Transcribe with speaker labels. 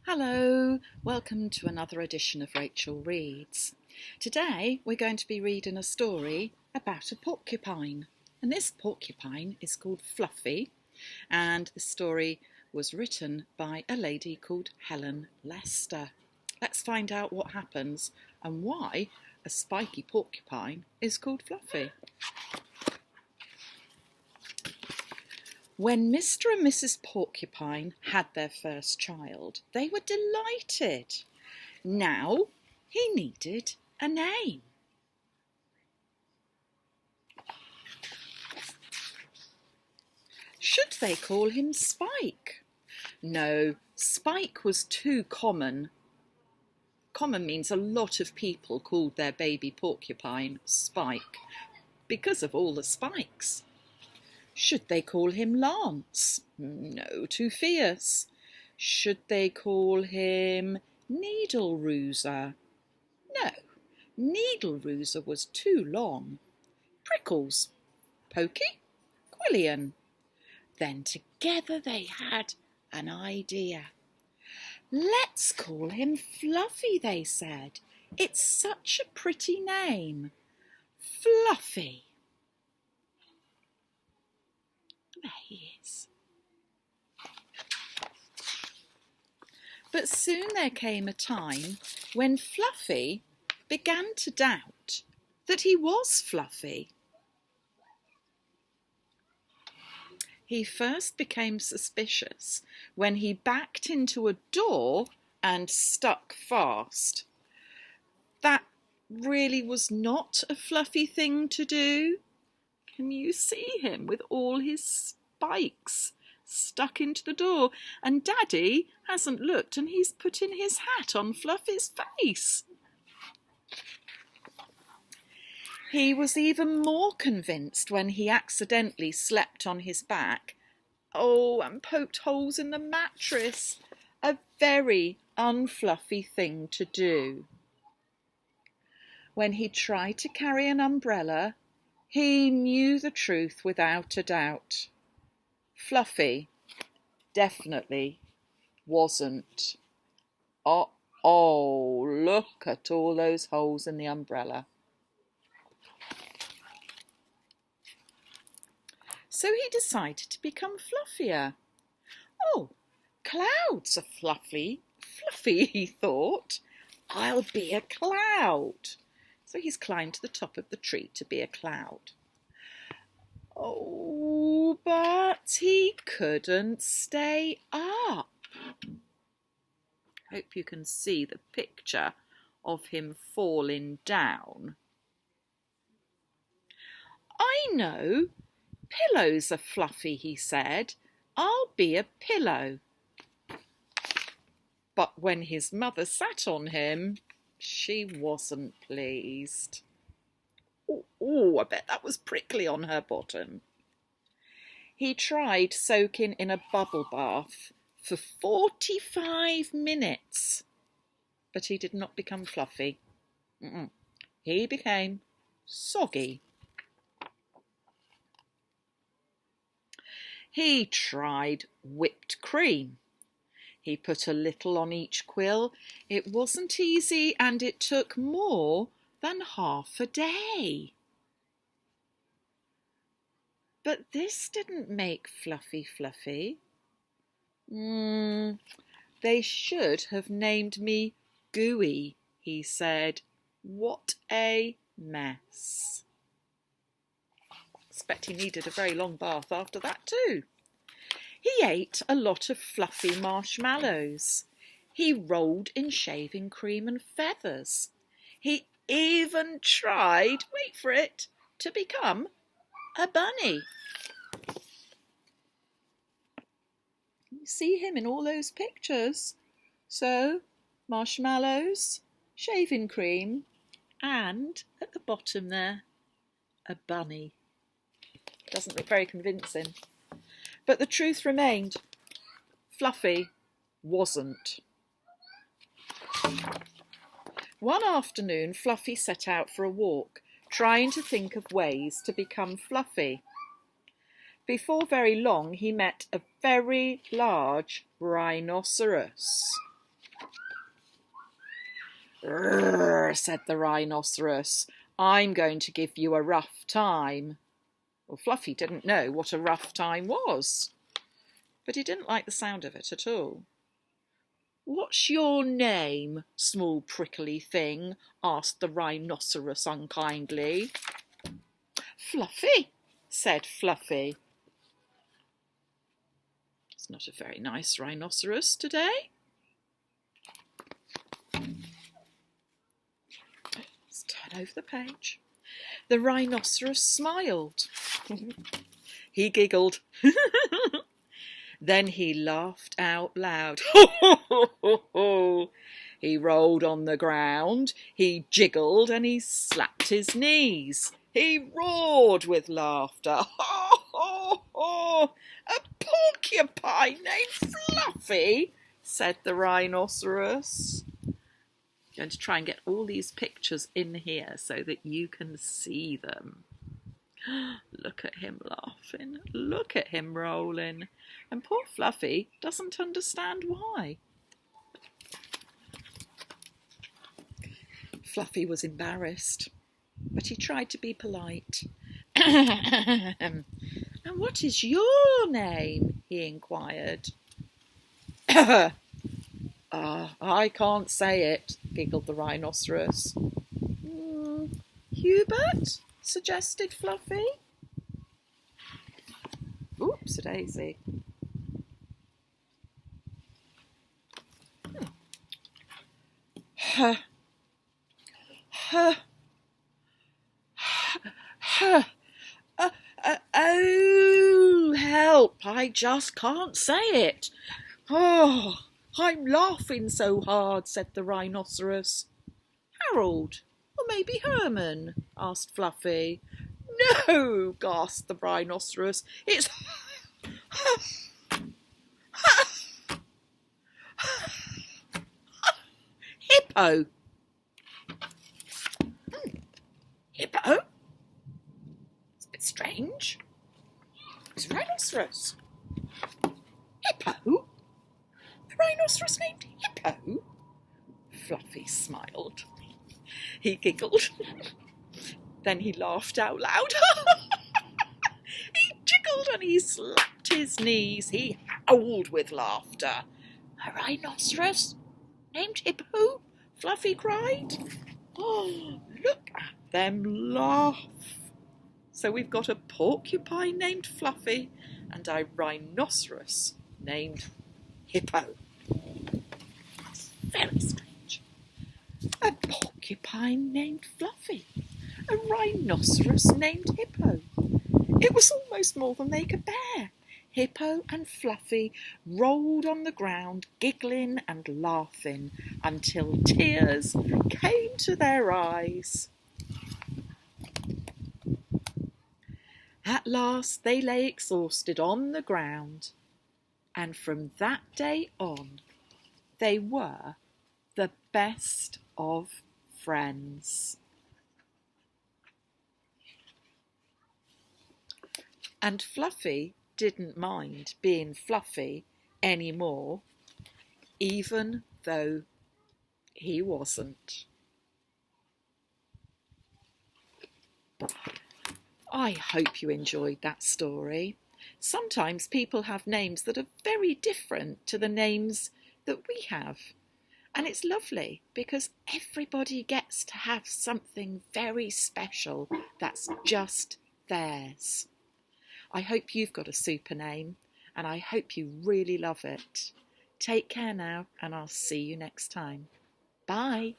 Speaker 1: Hello, welcome to another edition of Rachel Reads. Today we're going to be reading a story about a porcupine, and this porcupine is called Fluffy, and the story was written by a lady called Helen Lester. Let's find out what happens and why a spiky porcupine is called Fluffy. When Mr. and Mrs. Porcupine had their first child, they were delighted. Now he needed a name. Should they call him Spike? No, Spike was too common. Common means a lot of people called their baby porcupine Spike because of all the spikes. Should they call him Lance? No, too fierce. Should they call him Needleroozer? No, Needleroozer was too long. Prickles, Pokey, Quillian. Then together they had an idea. Let's call him Fluffy, they said. It's such a pretty name. Fluffy. There he is. But soon there came a time when Fluffy began to doubt that he was Fluffy. He first became suspicious when he backed into a door and stuck fast. That really was not a Fluffy thing to do. Can you see him with all his spikes stuck into the door? And Daddy hasn't looked and he's putting his hat on Fluffy's face. He was even more convinced when he accidentally slept on his back. Oh, and poked holes in the mattress. A very unfluffy thing to do. When he tried to carry an umbrella, he knew the truth without a doubt. Fluffy definitely wasn't. Oh, look at all those holes in the umbrella. So he decided to become fluffier. Oh, clouds are fluffy, he thought. I'll be a cloud. So he's climbed to the top of the tree to be a cloud. Oh, but he couldn't stay up. Hope you can see the picture of him falling down. I know, pillows are fluffy, he said. I'll be a pillow. But when his mother sat on him, she wasn't pleased. Oh, I bet that was prickly on her bottom. He tried soaking in a bubble bath for 45 minutes, but he did not become fluffy. He became soggy. He tried whipped cream. He put a little on each quill. It wasn't easy and it took more than half a day. But this didn't make Fluffy fluffy. They should have named me Gooey, he said. What a mess. Expect he needed a very long bath after that too. He ate a lot of fluffy marshmallows. He rolled in shaving cream and feathers. He even tried, wait for it, to become a bunny. You see him in all those pictures. So, marshmallows, shaving cream, and at the bottom there, a bunny. Doesn't look very convincing. But the truth remained. Fluffy wasn't. One afternoon, Fluffy set out for a walk, trying to think of ways to become fluffy. Before very long, he met a very large rhinoceros. "Rrr," said the rhinoceros. "I'm going to give you a rough time." Well, Fluffy didn't know what a rough time was, but he didn't like the sound of it at all. "What's your name, small prickly thing?" asked the rhinoceros unkindly. "Fluffy," said Fluffy. It's not a very nice rhinoceros today. Let's turn over the page. The rhinoceros smiled. He giggled. Then he laughed out loud. He rolled on the ground, he jiggled and he slapped his knees. He roared with laughter. "A porcupine named Fluffy," said the rhinoceros. I'm going to try and get all these pictures in here so that you can see them. Look at him laughing, look at him rolling, and poor Fluffy doesn't understand why. Fluffy was embarrassed, but he tried to be polite. "And what is your name?" he inquired. I can't say it," giggled the rhinoceros. "Hubert?" suggested Fluffy. Oops-a-daisy. Oh, help, I just can't say it. Oh, I'm laughing so hard, said the rhinoceros. Harold, or maybe Herman, asked Fluffy. No, gasped the rhinoceros, it's Hippo. Hippo? It's a bit strange. It's a rhinoceros. Hippo? A rhinoceros named Hippo? Fluffy smiled. He giggled. Then he laughed out loud. He jiggled and he slapped his knees. He howled with laughter. A rhinoceros named Hippo? Fluffy cried. Oh, look at them laugh. So we've got a porcupine named Fluffy and a rhinoceros named Hippo. That's very strange. A porcupine named Fluffy, a rhinoceros named Hippo. It was almost more than they could bear. Hippo and Fluffy rolled on the ground, giggling and laughing, until tears came to their eyes. At last they lay exhausted on the ground, and from that day on, they were the best of friends. And Fluffy didn't mind being Fluffy anymore, even though he wasn't. I hope you enjoyed that story. Sometimes people have names that are very different to the names that we have. And it's lovely because everybody gets to have something very special that's just theirs. I hope you've got a super name and I hope you really love it. Take care now and I'll see you next time. Bye.